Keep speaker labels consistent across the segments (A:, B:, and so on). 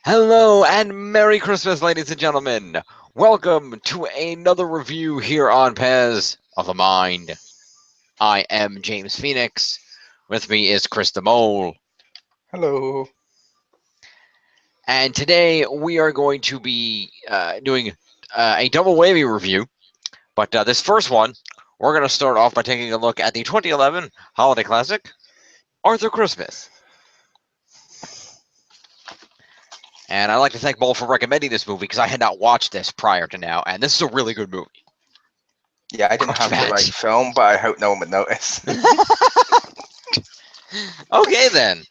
A: Hello and Merry Christmas, ladies and gentlemen. Welcome to another review here on Pez of the Mind. I am James Phoenix. With me is Chris the Mole.
B: Hello.
A: And today we are going to be doing a double whammy review. But this first one, we're going to start off by taking a look at the 2011 holiday classic, Arthur Christmas. And I'd like to thank Bull for recommending this movie because I had not watched this prior to now, and this is a really good movie.
B: Yeah, I didn't have the right film, but I hope no one would notice.
A: Okay, then.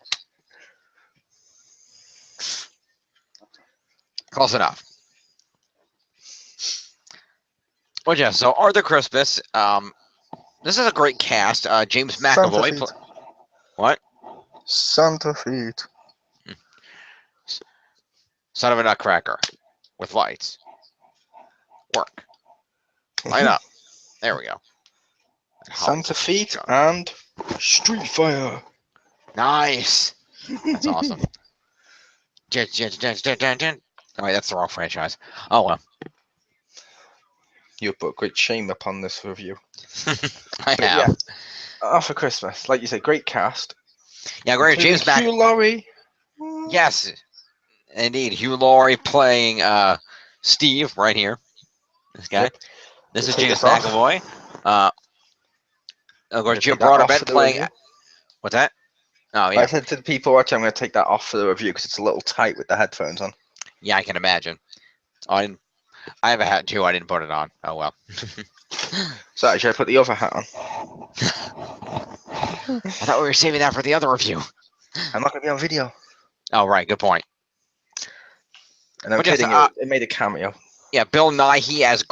A: Close enough. Well, yeah, so Arthur Christmas, this is a great cast. James
B: Santa
A: McAvoy.
B: feet.
A: What?
B: Santa feet.
A: Son of a nutcracker. With lights. Work. Light up. There we go.
B: Santa feet and Street Fire.
A: Nice. That's awesome. Oh, wait, that's the wrong franchise. Oh, well.
B: You put great shame upon this review.
A: I
B: But
A: have.
B: yeah, Arthur Christmas, like you said, great cast.
A: Yeah, great.
B: Including
A: James McAvoy.
B: Hugh Laurie.
A: Yes, indeed. Hugh Laurie playing Steve right here. This guy.
B: Yep.
A: This is
B: Take
A: James
B: this off.
A: McAvoy. Of course, Jim
B: Take that off
A: Broadbent
B: for the
A: playing.
B: review.
A: What's that? Oh,
B: I
A: yeah.
B: said to the people watching, I'm going to take that off for the review because it's a little tight with the headphones on.
A: Yeah, I can imagine. I have a hat too. I didn't put it on. Oh, well.
B: So, should I put the other hat on?
A: I thought we were saving that for the other review.
B: I'm not going to be on video.
A: Oh, right. Good point.
B: And I'm
A: But yes,
B: kidding, it made a cameo.
A: Yeah, Bill Nighy as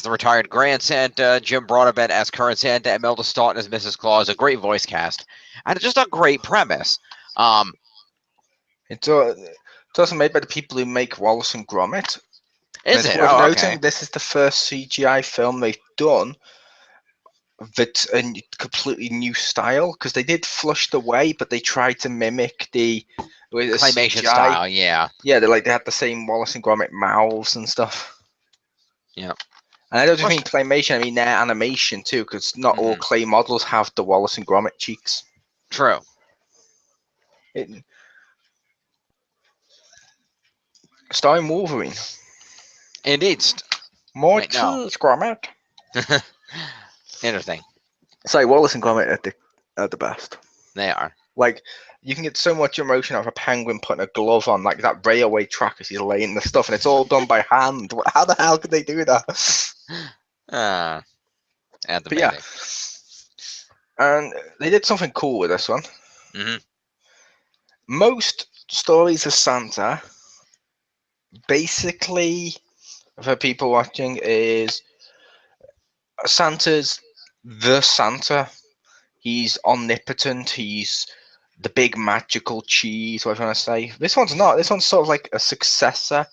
A: the retired Grand Santa, Jim Broadbent as current Santa, and Imelda Staunton as Mrs. Claus. A great voice cast, and just a great premise.
B: It's also made by the people who make Wallace and Gromit.
A: Is
B: It's
A: it?
B: worth
A: Oh,
B: noting
A: okay.
B: this is the first CGI film they've done that's a completely new style because they did Flushed Away, but they tried to mimic the
A: Claymation
B: CGI
A: style, yeah.
B: Yeah, they had the same Wallace and Gromit mouths and stuff.
A: Yeah.
B: And I don't just mean claymation; I mean their animation too, because not all clay models have the Wallace and Gromit cheeks.
A: True.
B: Starring Wolverine.
A: Indeed.
B: More
A: Wait, no.
B: cheese, Gromit.
A: Interesting.
B: Sorry, Wallace and Gromit are the best.
A: They are.
B: Like, you can get so much emotion out of a penguin putting a glove on, like that railway track as he's laying the stuff, and it's all done by hand. How the hell could they do that?
A: That's
B: But yeah,
A: amazing.
B: and they did something cool with this one.
A: Mm-hmm.
B: Most stories of Santa, basically, for people watching, is Santa's the Santa. He's omnipotent. He's the big magical cheese, what I want to say. This one's not. This one's sort of like a successor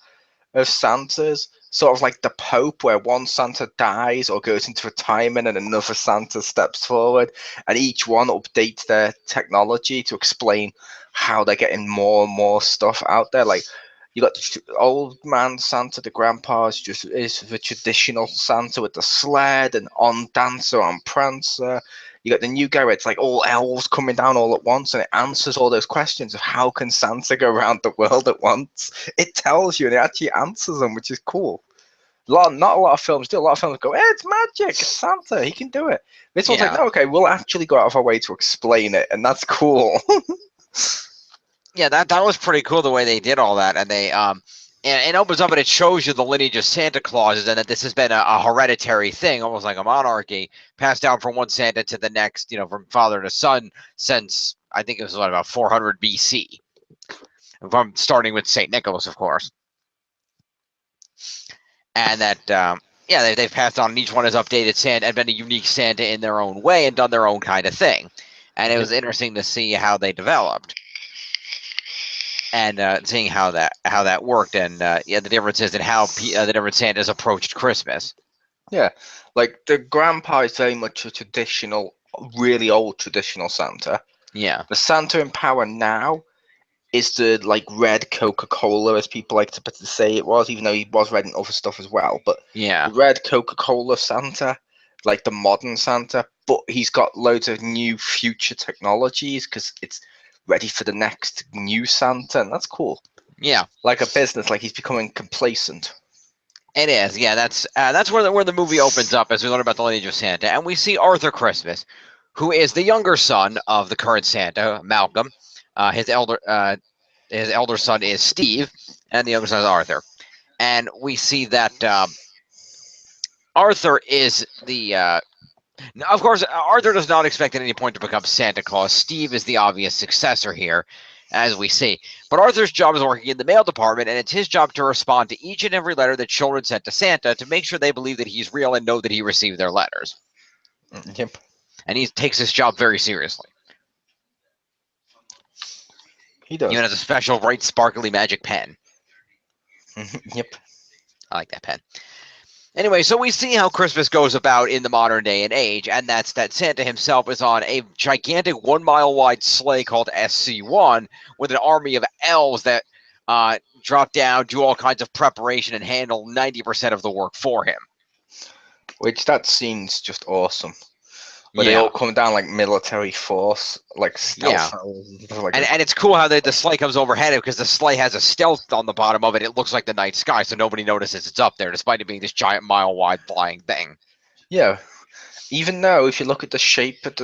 B: of Santa's, sort of like the Pope, where one Santa dies or goes into retirement and another Santa steps forward, and each one updates their technology to explain how they're getting more and more stuff out there. Like, you got the old man Santa, the grandpa is the traditional Santa with the sled and on Dancer, on Prancer. You got the new guy where it's like all elves coming down all at once, and it answers all those questions of how can Santa go around the world at once. It tells you, and it actually answers them, which is cool. Not a lot of films do. A lot of films go, hey, it's magic, it's Santa, he can do it. This one's like, no, okay, we'll actually go out of our way to explain it, and that's cool.
A: Yeah, that was pretty cool the way they did all that, and they and it opens up and it shows you the lineage of Santa Clauses, and that this has been a hereditary thing, almost like a monarchy, passed down from one Santa to the next, from father to son since I think it was about 400 BC. From starting with Saint Nicholas, of course, and that they've passed on, and each one has updated Santa and been a unique Santa in their own way and done their own kind of thing, and it was interesting to see how they developed. And seeing how that worked, and the differences in how the different Santas approached Christmas.
B: Yeah, like the grandpa is very much a traditional, really old traditional Santa.
A: Yeah.
B: The Santa in power now is the like red Coca-Cola, as people like to say it was, even though he was red in other stuff as well. But
A: Yeah.
B: the red Coca-Cola Santa, like the modern Santa, but he's got loads of new future technologies because it's ready for the next new Santa, and that's cool.
A: Yeah.
B: Like a business, like he's becoming complacent.
A: It is, yeah. That's where the movie opens up as we learn about the lineage of Santa, and we see Arthur Christmas, who is the younger son of the current Santa, Malcolm. His elder son is Steve, and the younger son is Arthur. And we see that Arthur is the. Of course, Arthur does not expect at any point to become Santa Claus. Steve is the obvious successor here, as we see. But Arthur's job is working in the mail department, and it's his job to respond to each and every letter that children sent to Santa to make sure they believe that he's real and know that he received their letters.
B: Yep.
A: And he takes his job very seriously.
B: He
A: He
B: does.
A: even has a special bright, sparkly magic pen.
B: Yep.
A: I like that pen. Anyway, so we see how Christmas goes about in the modern day and age, and that's that Santa himself is on a gigantic 1 mile wide sleigh called SC1 with an army of elves that drop down, do all kinds of preparation, and handle 90% of the work for him.
B: Which that scene's just awesome. Where they
A: Yeah.
B: all come down like military force, like
A: Yeah.
B: stealth. And stuff like
A: And it's cool how the sleigh comes overhead because the sleigh has a stealth on the bottom of it. It looks like the night sky, so nobody notices it's up there, despite it being this giant mile wide flying thing.
B: yeah. Even though, if you look at the shape of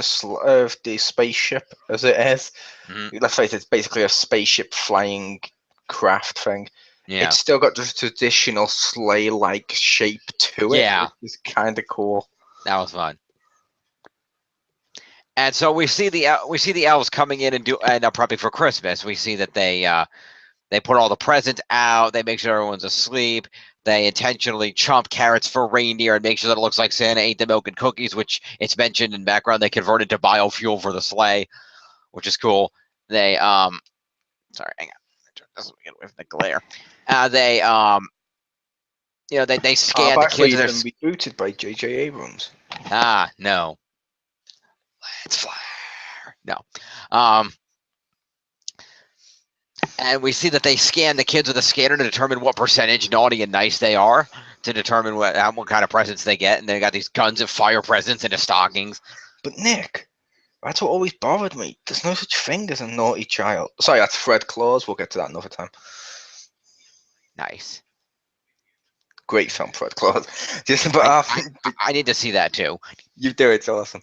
B: the spaceship as it is,
A: Mhm.
B: let's face it, it's basically a spaceship flying craft thing.
A: Yeah.
B: It's still got the traditional sleigh-like shape to it,
A: Yeah.
B: which is kind of cool.
A: That was fun. And so we see the elves coming in and prepping for Christmas. We see that they put all the presents out. They make sure everyone's asleep. They intentionally chomp carrots for reindeer and make sure that it looks like Santa ate the milk and cookies, which it's mentioned in background. They converted to biofuel for the sleigh, which is cool. They sorry, hang on, this get away from the glare. They they
B: Have
A: scan the kids
B: actually
A: and
B: been rebooted by J.J. Abrams.
A: no, let's flare no. Um, and we see that they scan the kids with a scanner to determine what percentage naughty and nice they are, to determine what kind of presents they get. And they got these guns of fire presents into stockings.
B: But Nick, that's what always bothered me. There's no such thing as a naughty child. Sorry, that's Fred Claus. We'll get to that another time.
A: Nice.
B: Great film, Fred Claus. Just, but
A: I need to see that too.
B: you do it. It's awesome.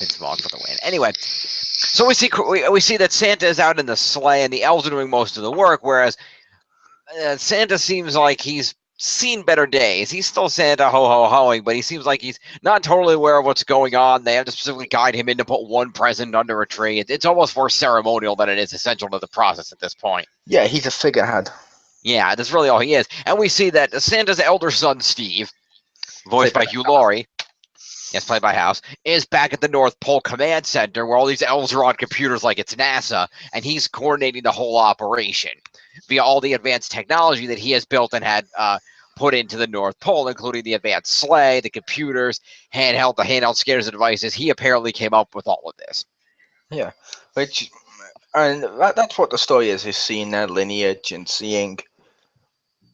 A: It's small for the win. Anyway, so we see that Santa is out in the sleigh and the elves are doing most of the work, whereas Santa seems like he's seen better days. He's still Santa ho ho hoing, but he seems like he's not totally aware of what's going on. They have to specifically guide him in to put one present under a tree. It's almost more ceremonial than it is essential to the process at this point.
B: Yeah, he's a figurehead.
A: Yeah, that's really all he is. And we see that Santa's elder son, Steve, voiced by Hugh Laurie, yes, played by House, is back at the North Pole Command Center where all these elves are on computers like it's NASA, and he's coordinating the whole operation via all the advanced technology that he has built and had put into the North Pole, including the advanced sleigh, the computers, the handheld scanners and devices. He apparently came up with all of this.
B: Yeah, which, and that's what the story is seeing their lineage and seeing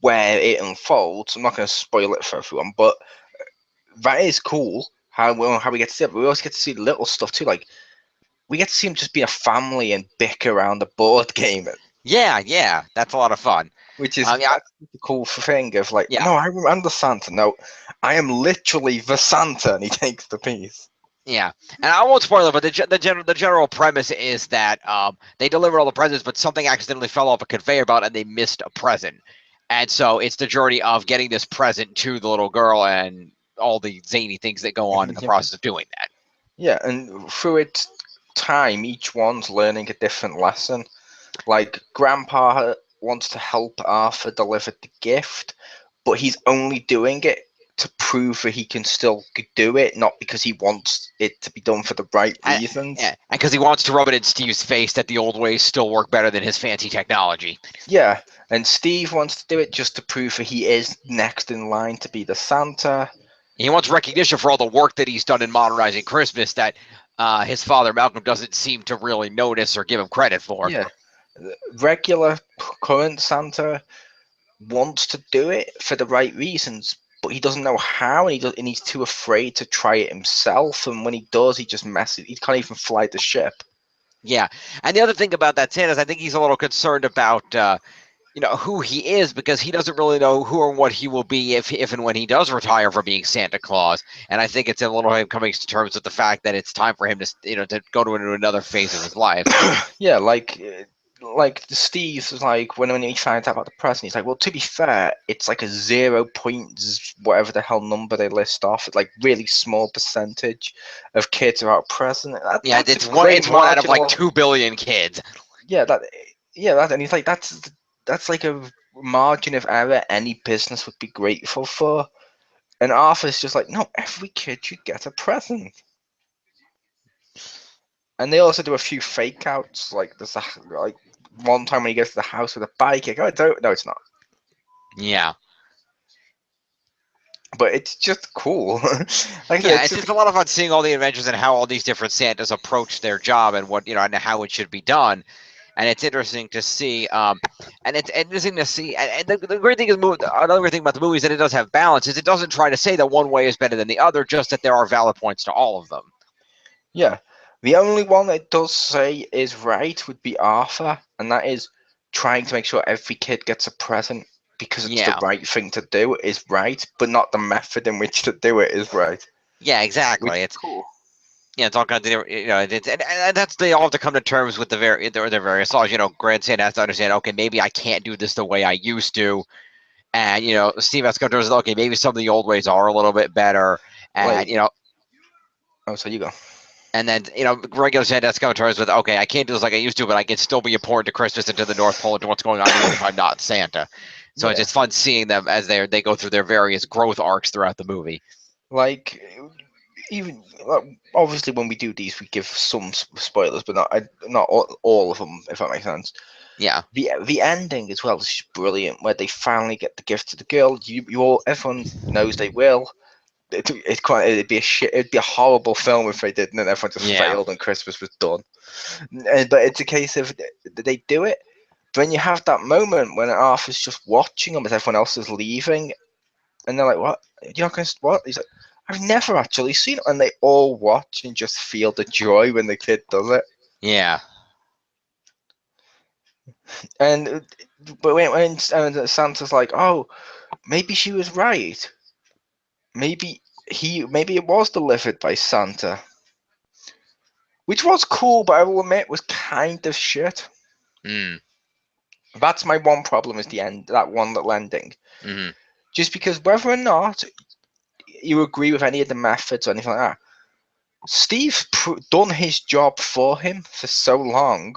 B: where it unfolds. I'm not going to spoil it for everyone, but that is cool how we get to see it. But we also get to see little stuff too, like we get to see them just be a family and bicker around the board game,
A: Yeah, that's a lot of fun.
B: which is
A: Yeah,
B: that's the cool thing of like,
A: yeah.
B: no, I'm the Santa. No, I am literally the Santa, and he takes the piece.
A: Yeah, and I won't spoil it, but the general premise is that they delivered all the presents, but something accidentally fell off a conveyor belt and they missed a present, and so it's the journey of getting this present to the little girl and all the zany things that go on in the process of doing that.
B: Yeah, and through its time, each one's learning a different lesson. Like Grandpa wants to help Arthur deliver the gift, but he's only doing it to prove that he can still do it, not because he wants it to be done for the right reasons.
A: And because he wants to rub it in Steve's face that the old ways still work better than his fancy technology.
B: Yeah, and Steve wants to do it just to prove that he is next in line to be the Santa.
A: He wants recognition for all the work that he's done in modernizing Christmas that his father Malcolm doesn't seem to really notice or give him credit for.
B: Yeah, regular current Santa wants to do it for the right reasons, but he doesn't know how, and and he's too afraid to try it himself. And when he does, he just messes. He can't even fly the ship.
A: Yeah, and the other thing about that Santa is I think he's a little concerned about who he is because he doesn't really know who or what he will be if and when he does retire from being Santa Claus. And I think it's a little him coming to terms with the fact that it's time for him to to go to into another phase of his life.
B: Yeah, like Steve's was like when he finds out about the present, he's like, well, to be fair, it's like a 0 whatever the hell number they list off. It's like really small percentage of kids are out present.
A: Yeah,
B: That's a great
A: it's one out of like
B: marginal.
A: 2 billion kids.
B: Yeah, that and he's like that's like a margin of error any business would be grateful for. And Arthur's just like, no, every kid should get a present. And they also do a few fake outs, like there's like one time when he gets to the house with a bike. Like, oh, don't, no, it's not.
A: Yeah.
B: But it's just cool. Like I said,
A: Yeah,
B: it's
A: it's
B: just
A: just a lot of fun seeing all the adventures and how all these different Santas approach their job and what and how it should be done. And it's interesting to see. And it's interesting to see. And the great thing is, another great thing about the movie is that it does have balance. Is it doesn't try to say that one way is better than the other, just that there are valid points to all of them.
B: yeah. The only one that does say is right would be Arthur, and that is trying to make sure every kid gets a present because it's the
A: Yeah,
B: right thing to do is right, but not the method in which to do it is right.
A: yeah,
B: Which
A: exactly.
B: is cool.
A: It's all kinds of and that's they all have to come to terms with their various laws. Grand Santa has to understand. Okay, maybe I can't do this the way I used to. And Steve Escobar says, okay, maybe some of the old ways are a little bit better, and
B: Like, oh, so you go.
A: and then regular Santa Escobar with, okay, I can't do this like I used to, but I can still be important to Christmas and to the North Pole and to what's going on, even if I'm not Santa. So it's
B: Yeah.
A: just fun seeing them as they go through their various growth arcs throughout the movie.
B: Like, even like, obviously when we do these, we give some spoilers, but not all of them, if that makes sense.
A: Yeah,
B: The ending as well is just brilliant, where they finally get the gift to the girl. You all everyone knows they will. It'd be a shit. It'd be a horrible film if they didn't, and everyone just
A: yeah,
B: failed and Christmas was done. But it's a case of they do it. But then you have that moment when Arthur's just watching them as everyone else is leaving, and they're like, "What? You're not going to what?" He's like, "I've never actually seen it," and they all watch and just feel the joy when the kid does it.
A: yeah.
B: And but when Santa's like, "Oh, maybe she was right. Maybe it was delivered by Santa," which was cool, but I will admit was kind of shit.
A: Mm,
B: That's my one problem is the end, that one little ending.
A: mm-hmm.
B: Just because whether or not you agree with any of the methods or anything like that, Steve's done his job for him for so long,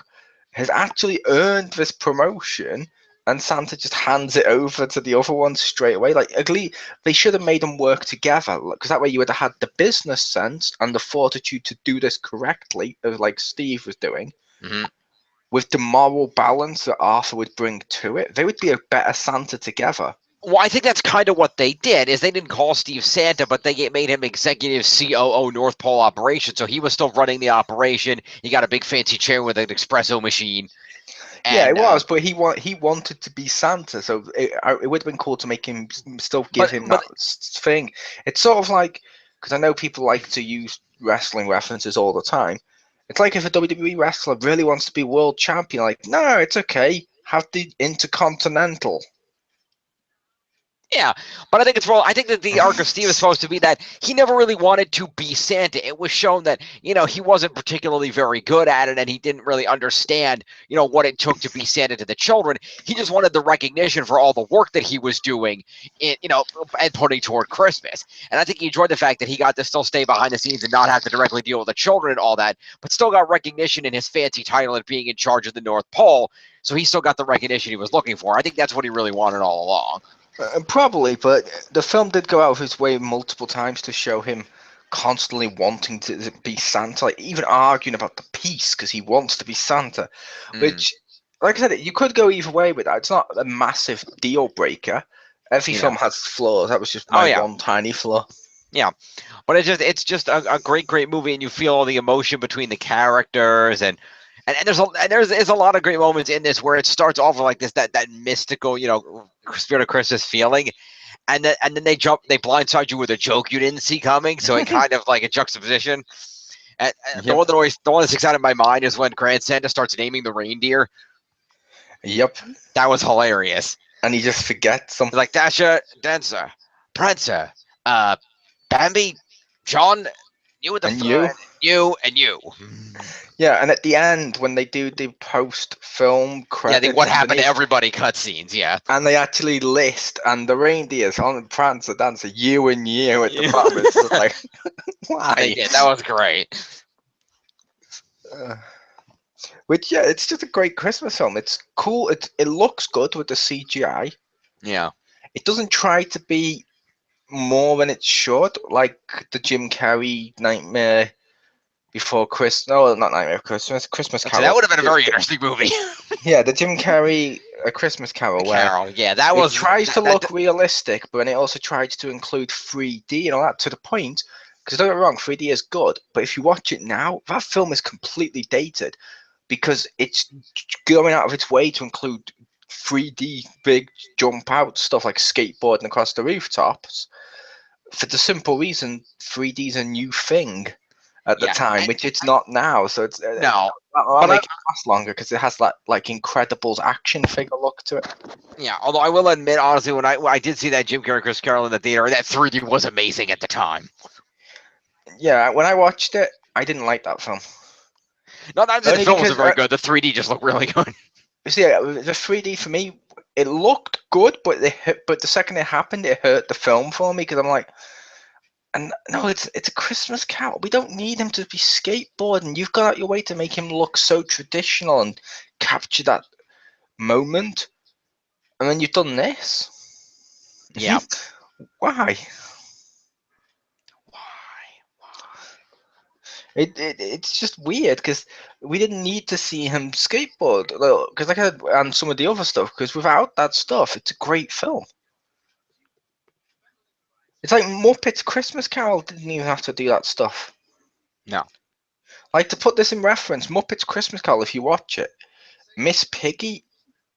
B: has actually earned this promotion, and Santa just hands it over to the other one straight away. Like, ugly, they should have made them work together, because that way you would have had the business sense and the fortitude to do this correctly, as like Steve was doing,
A: Mm-hmm.
B: with the moral balance that Arthur would bring to it. They would be a better Santa together.
A: Well, I think that's kind of what they did. Is they didn't call Steve Santa, but they made him executive COO North Pole operation. So he was still running the operation. He got a big fancy chair with an espresso machine,
B: Yeah, it
A: and
B: was, but he wanted to be Santa, so it would have been cool to make him still give
A: but
B: him
A: but
B: that thing. It's sort of like because I know people like to use wrestling references all the time. It's like if a WWE wrestler really wants to be world champion, like no, it's okay, have the Intercontinental.
A: Yeah, but I think it's wrong. I think that the arc of Steve is supposed to be that he never really wanted to be Santa. It was shown that he wasn't particularly very good at it, and he didn't really understand what it took to be Santa to the children. He just wanted the recognition for all the work that he was doing, and putting toward Christmas. And I think he enjoyed the fact that he got to still stay behind the scenes and not have to directly deal with the children and all that, but still got recognition in his fancy title of being in charge of the North Pole. So he still got the recognition he was looking for. I think that's what he really wanted all along.
B: Probably, but the film did go out of his way multiple times to show him constantly wanting to be Santa, like even arguing about the peace because he wants to be Santa.
A: Mm,
B: Which, like I said, you could go either way with that. It's not a massive deal breaker. Every
A: yeah.
B: film has flaws. That was just
A: Oh
B: my
A: yeah.
B: one tiny flaw.
A: Yeah, but it's just a great movie, and you feel all the emotion between the characters, and there's a lot of great moments in this where it starts off with like that mystical, spirit of Christmas feeling, and then they blindside you with a joke you didn't see coming, so it kind of like a juxtaposition. And
B: Yep.
A: the one that sticks out in my mind is when Grand Santa starts naming the reindeer.
B: Yep.
A: That was hilarious.
B: And he just forgets them.
A: It's like Dasher, Dancer, Prancer, uh, Bambi, John, you with the
B: And you.
A: you and you.
B: Yeah, and at the end when they do the post-film
A: Yeah, the
B: credits
A: what happened to
B: underneath,
A: everybody cutscenes. Yeah,
B: and they actually list and the reindeers on Prancer, Dancer, you and you at the
A: yeah.
B: bottom. It's just like,
A: They
B: why?
A: did. That was great.
B: Uh, which yeah, it's just a great Christmas film. It's cool. It looks good with the CGI.
A: Yeah.
B: It doesn't try to be more than it should, like the Jim Carrey Nightmare Before Christmas. No, not Nightmare Before Christmas. Christmas
A: So that
B: Carol.
A: would have been a very interesting movie.
B: Yeah, the Jim Carrey A Christmas Carol, where
A: Carol. Yeah, that
B: it
A: was
B: tries to
A: that.
B: look realistic, but then it also tries to include 3D and all that to the point. Because don't get me wrong, 3D is good, but if you watch it now, that film is completely dated because it's going out of its way to include 3D big jump out stuff like skateboarding across the rooftops for the simple reason 3D is a new thing at the
A: Yeah.
B: time, which it's not now. So it's
A: No,
B: that'll
A: but
B: make it last longer because it has that like Incredibles action figure look to it.
A: yeah. Although I will admit, honestly, when I did see that Jim Carrey Chris Carroll in the theater, that 3D was amazing at the time.
B: Yeah, when I watched it, I didn't like that film.
A: Not that the
B: Only
A: film wasn't
B: because
A: very good. The 3D just looked really good.
B: see, the 3D for me, it looked good, but but the second it happened, it hurt the film for me because I'm like, and no, it's a Christmas Carol. We don't need him to be skateboarding. You've gone out your way to make him look so traditional and capture that moment, and then you've done this.
A: Yeah.
B: Why?
A: Why?
B: It's just weird because we didn't need to see him skateboard because like and some of the other stuff because without that stuff, it's a great film. It's like Muppets Christmas Carol didn't even have to do that stuff.
A: No.
B: Like to put this in reference, Muppets Christmas Carol, if you watch it, Miss Piggy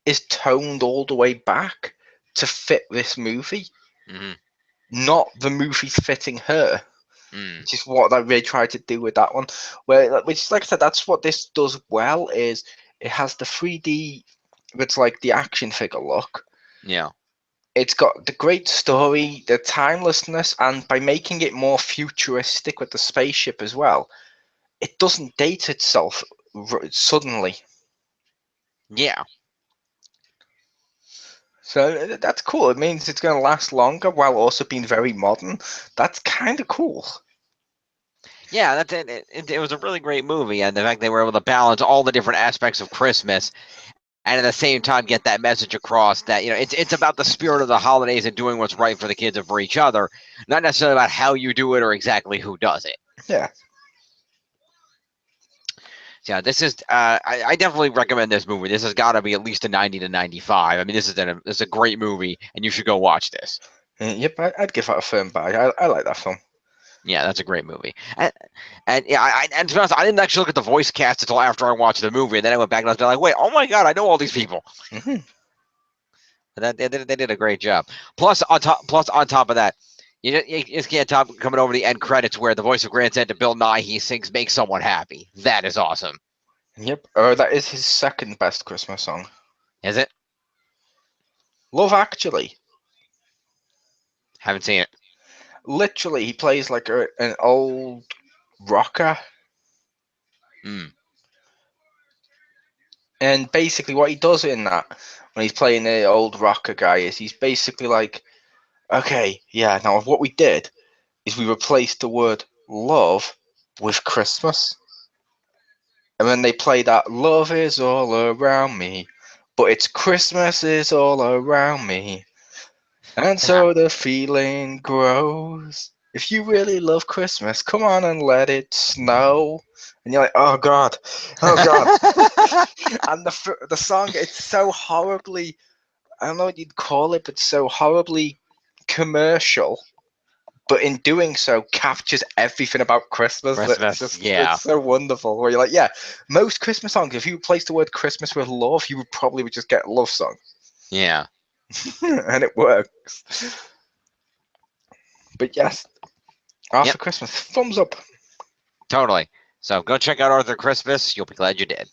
B: is toned all the way back to fit this movie,
A: Hmm.
B: not the movie fitting her.
A: Mm.
B: Which is what they really tried to do with that one. Where, which, like I said, that's what this does well. Is it has the 3D, it's like the action figure look.
A: Yeah.
B: It's got the great story, the timelessness, and by making it more futuristic with the spaceship as well, it doesn't date itself suddenly.
A: Yeah.
B: So that's cool. It means it's going to last longer while also being very modern. That's kind of cool.
A: Yeah, that's it. It was a really great movie, and the fact they were able to balance all the different aspects of Christmas, and at the same time get that message across that it's about the spirit of the holidays and doing what's right for the kids and for each other, not necessarily about how you do it or exactly who does it.
B: Yeah.
A: So, yeah, this is. I definitely recommend this movie. This has got to be at least a 90 to 95. I mean, this is a great movie, and you should go watch this.
B: Yep, I'd give that a firm buy. I like that film.
A: Yeah, that's a great movie. And yeah, and to be honest, I didn't actually look at the voice cast until after I watched the movie, and then I went back and I was like, wait, oh my god, I know all these people.
B: Hmm.
A: But they did a great job. Plus on top of that, you just can't top coming over the end credits where the voice of Grand Santa Bill Nye he sings "Make Someone Happy." That is awesome.
B: Yep. That is his second best Christmas song.
A: Is it?
B: Love Actually.
A: Haven't seen it.
B: Literally, he plays like an old rocker,
A: Mm.
B: and basically what he does in that when he's playing the old rocker guy is he's basically like, okay, yeah. Now what we did is we replaced the word love with Christmas, and then they play that love is all around me, but it's Christmas is all around me. And
A: Yeah.
B: so the feeling grows. If you really love Christmas, come on and let it snow. And you're like, oh god, oh god. And the song, it's so horribly, I don't know what you'd call it, but so horribly commercial, but in doing so, captures everything about Christmas.
A: Christmas, yeah.
B: It's so wonderful. Where you're like, yeah, most Christmas songs, if you replace the word Christmas with love, you would probably just get love song,
A: Yeah.
B: and it works. But yes, Arthur
A: Yep.
B: Christmas, thumbs up.
A: Totally. So go check out Arthur Christmas. You'll be glad you did.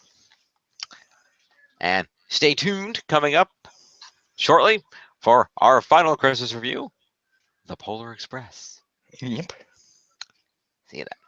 A: And stay tuned coming up shortly for our final Christmas review, The Polar Express.
B: Yep.
A: See you then.